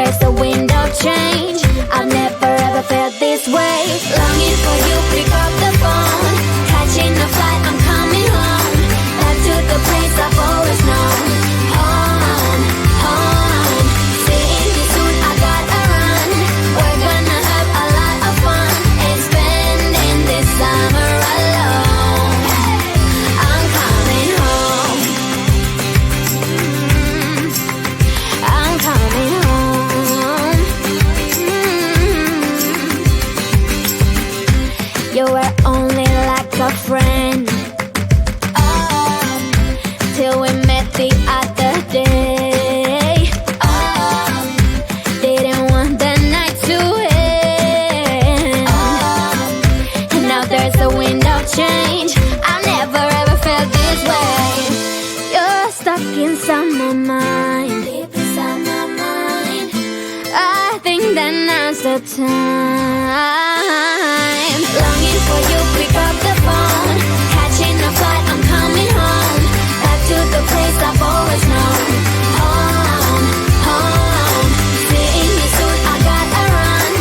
there's a wind of change. I've never ever felt this way. Longing for you, pick up the phone. Catching a flight, I'm coming home. Back to the place I've always known. Home, home. Seeing you soon, I gotta run. We're gonna have a lot of fun and spending this summer alone. I'm coming home. I'm coming home. You were only like a friend, till we met the other day. Didn't want the night to end, and now there's a wind of change. I've never ever felt this way. You're stuck inside my mind, deep inside my mind. I think that now's the time. Longing for you, pick up the phone. Catching a flight, I'm coming home. Back to the place I've always known. Home, home. Seeing you soon, I gotta run.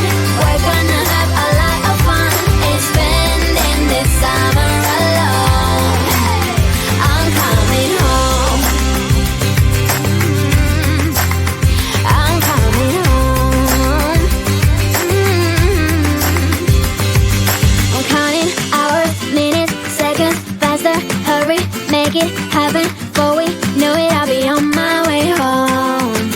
We're gonna have a lot of fun and spending this summer alone. I'm coming home. I'm coming home. I'm counting hours, minutes, seconds, faster. Hurry, make it happen. Before we know it, I'll be on my way home.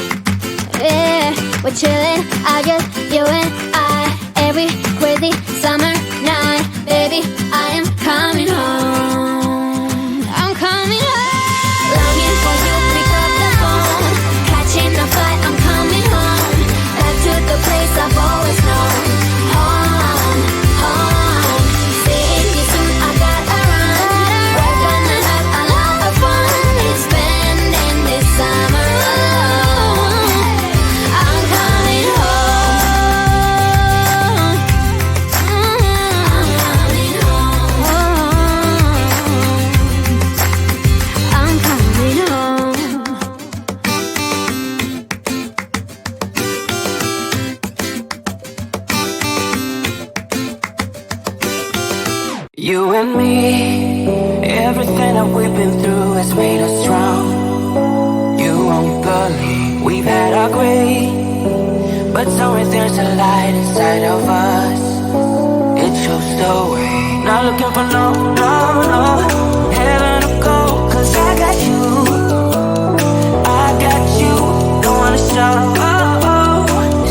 Yeah, we're chilling, just you and I. Every crazy summer night, baby, I am coming home. I'm coming home. Longing for you, pick up the phone. Catching a flight, I'm coming home. Back to the place I've always known. Home, home. Seeing you soon, I gotta run. We're gonna have a lot of fun and spending this summer alone. I'm coming home. I'm coming home. I'm coming home. You and me, everything that we've been through has made us strong. You won't believe we've had our gray, but somewhere there's a light inside of us. It shows the way. Not looking for no heaven to go, 'cause I got you. I got you. Don't wanna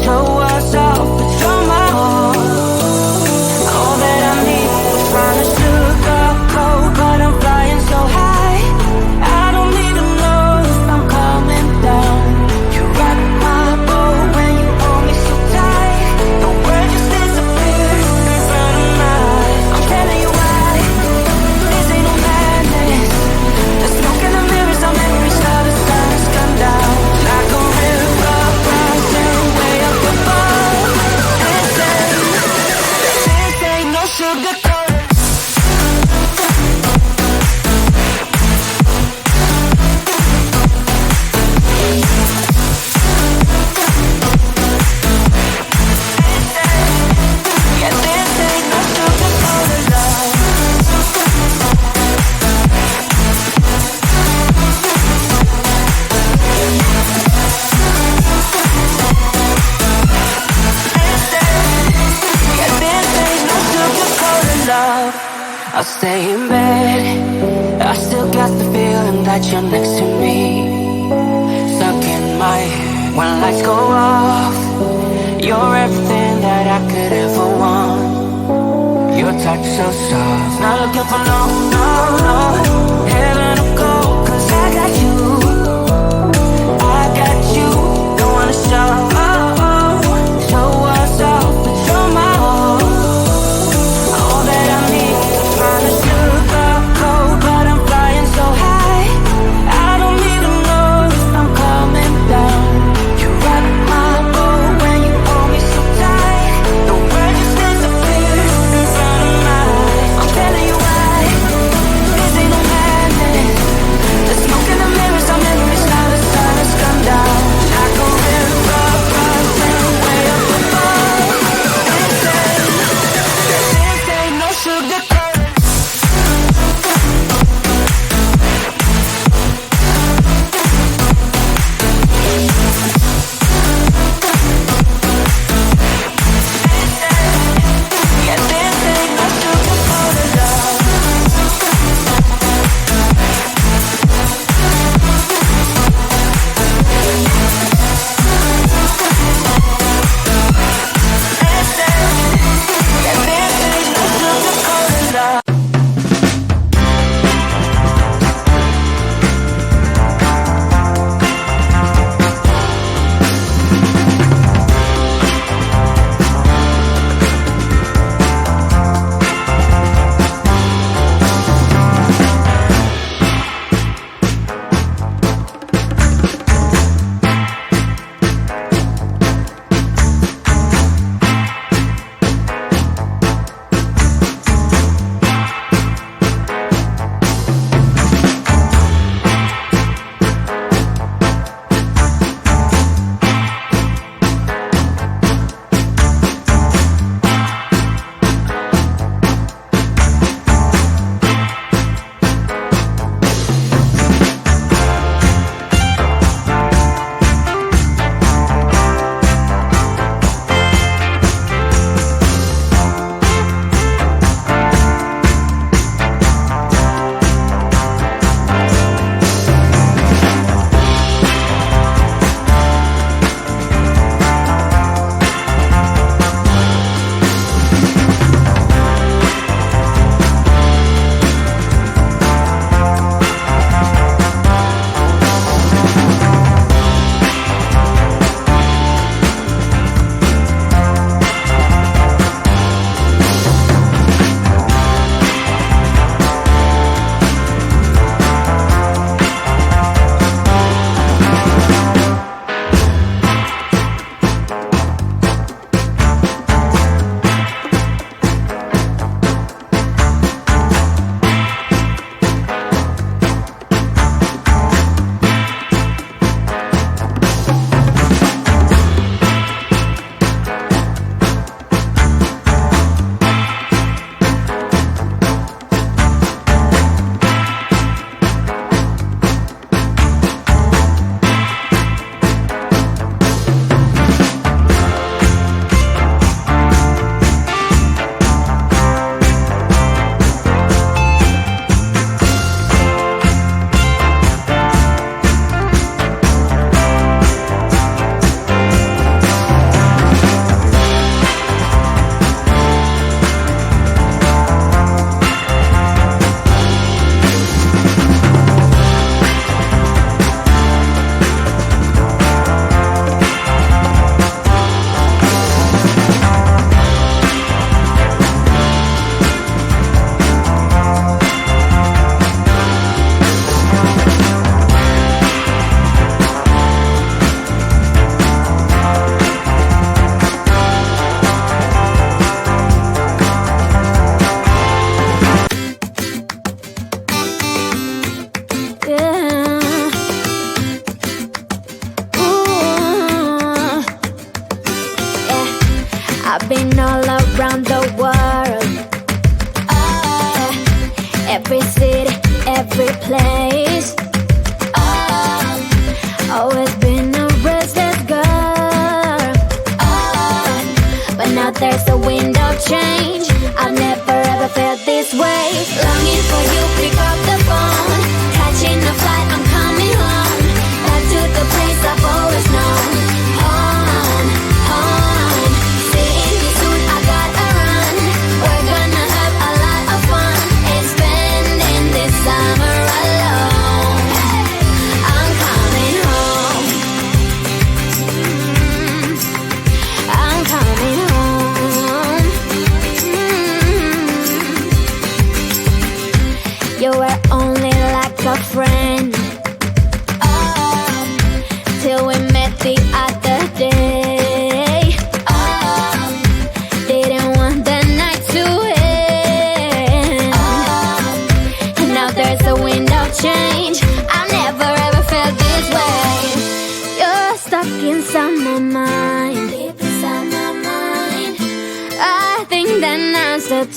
show us off, but you're my all. All that I need is trying to sugar cold, but I'm flying so high. I don't even know if I'm coming down. You rock my boat when you hold me so tight. The world just disappears in front of my eyes. I'm telling you why. This ain't no madness. The smoke in the mirrors, our memories of the stars come down like a river rising way up above. This ain't no sugar coat. Yeah, this ain't no sugar coated love. Yeah, this ain't no sugar coated love. I'll stay in bed. I still got the feeling that you're next to me. Stuck in my head when lights go off. You're everything that I could ever want. Your touch so soft. Not looking for no heaven to go, 'cause I got you. I got you. Don't wanna show us off, but you're my all. All that I need is trying to sugar cold, but I'm flying so high. I don't even know if I'm coming down. You rock my boat when you hold me so tight. The world just disappears in front of my eyes. I'm telling you why. This ain't no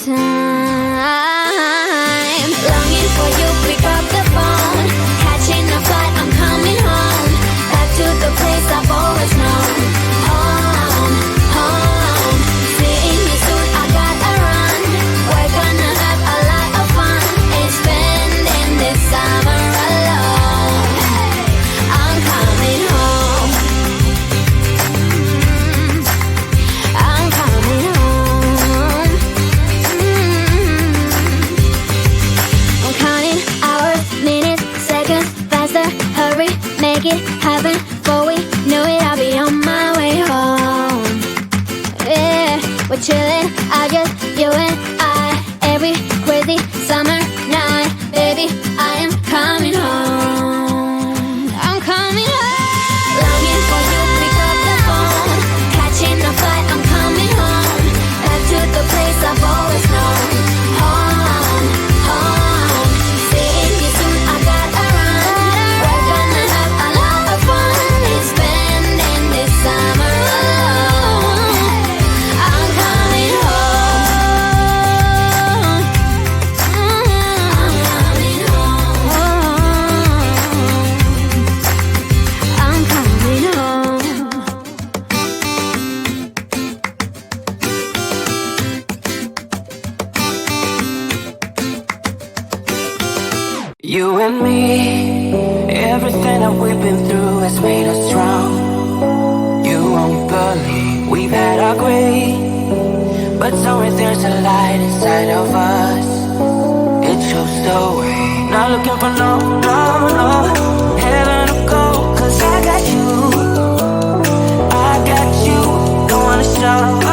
time. Longing for you, pick up the phone. Catching a flight, I'm coming home. Back to the place I've always known. Home, home. Seeing you soon, I gotta run. We're gonna have a lot of fun. Ain't spending this summer alone. I'm coming home. I'm coming home. I'm counting hours, minutes, seconds, faster. Hurry, make it happen. Before we know it, I'll be on my way home. Yeah, we're chilling, you and I. Every crazy summer night, baby, I am coming home. I'm coming home. Longing for you, pick up the phone. Catching a flight, I'm coming home. Back to the place I've always known. Home, home. Seeing you soon, I gotta run. We're gonna have a lot of fun. Ain't spending this summer alone. I'm coming home. I'm coming home. I'm coming home. You and me, everything that we've been through has made us strong. You won't believe we've had our gray, but somewhere there's a light inside of us. It shows the way. Not looking for no heaven to go, 'cause I got you, don't wanna show